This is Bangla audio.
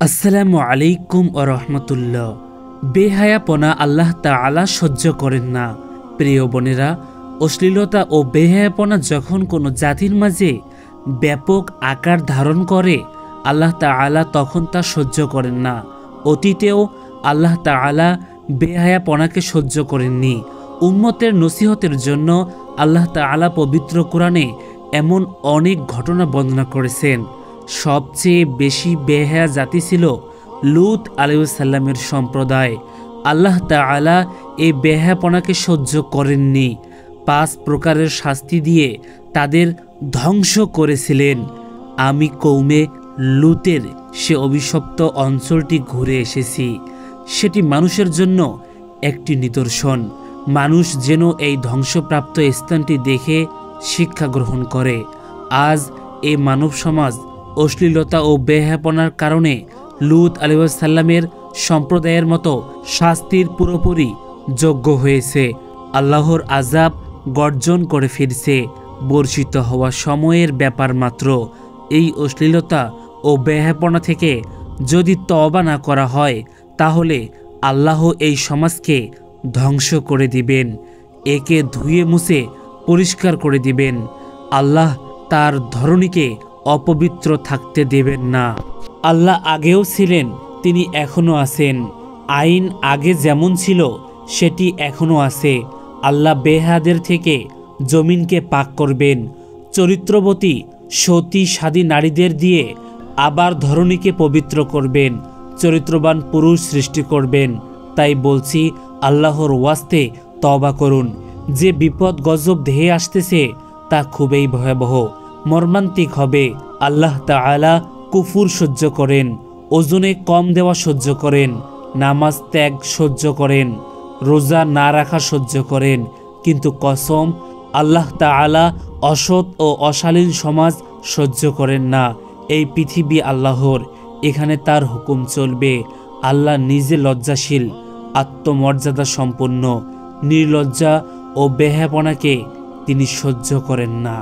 আসসালামু আলাইকুম ও রহমতুল্লাহ। বেহায়াপনা আল্লাহ তাআলা সহ্য করেন না। প্রিয় বোনেরা, অশ্লীলতা ও বেহায়াপনা যখন কোনো জাতির মাঝে ব্যাপক আকার ধারণ করে, আল্লাহ তাআলা তখন তা সহ্য করেন না। অতীতেও আল্লাহ তাআলা বেহায়াপনাকে সহ্য করেননি। উম্মতের নসিহতের জন্য আল্লাহ তাআলা পবিত্র কোরআনে এমন অনেক ঘটনা বর্ণনা করেছেন। সবচেয়ে বেশি বেহায়া জাতি ছিল লূত আলাইহিস সালামের সম্প্রদায়। আল্লাহ তাআলা এই বেহায়াপনাকে সহ্য করেননি। 5 প্রকারের শাস্তি দিয়ে তাদের ধ্বংস করেছিলেন। আমি কৌমে লূতের সে অভিশপ্ত অঞ্চলটি ঘুরে এসেছি। সেটি মানুষের জন্য একটি নিদর্শন। মানুষ যেন এই ধ্বংসপ্রাপ্ত স্থানটি দেখে শিক্ষা গ্রহণ করে। আজ এই মানব সমাজ অশ্লীলতা ও বেহায়াপনার কারণে লূত আলাইহিস সালামের সম্প্রদায়ের মতো শাস্তির পুরোপুরি যোগ্য হয়েছে। আল্লাহর আযাব গর্জন করে ফিরছে। বর্ষিত হওয়া সময়ের ব্যাপার মাত্র। এই অশ্লীলতা ও বেহায়াপনা থেকে যদি তওবা না করা হয়, তাহলে আল্লাহ এই সমাজকে ধ্বংস করে দিবেন। একে ধুয়ে মুছে পরিষ্কার করে দিবেন। আল্লাহ তার ধরণীকে অপবিত্র থাকতে দেবেন না। আল্লাহ আগেও ছিলেন, তিনি এখনও আছেন। আইন আগে যেমন ছিল সেটি এখনও আছে। আল্লাহ বেহায়াদের থেকে জমিনকে পাক করবেন। চরিত্রবতী সতী সাদী নারীদের দিয়ে আবার ধরণীকে পবিত্র করবেন। চরিত্রবান পুরুষ সৃষ্টি করবেন। তাই বলছি, আল্লাহর ওয়াস্তে তওবা করুন। যে বিপদ গজব ধেয়ে আসতেছে তা খুবই ভয়াবহ, মর্মান্তিক হবে। আল্লাহ তাআলা কুফুর সহ্য করেন, ওজনে কম দেওয়া সহ্য করেন, নামাজ ত্যাগ সহ্য করেন, রোজা না রাখা সহ্য করেন। কিন্তু কসম, আল্লাহ তাআলা অসৎ ও অশালীন সমাজ সহ্য করেন না। এই পৃথিবী আল্লাহর, এখানে তার হুকুম চলবে। আল্লাহ নিজে লজ্জাশীল, আত্মমর্যাদা সম্পন্ন। নির্লজ্জা ও বেহায়াপনাকে তিনি সহ্য করেন না।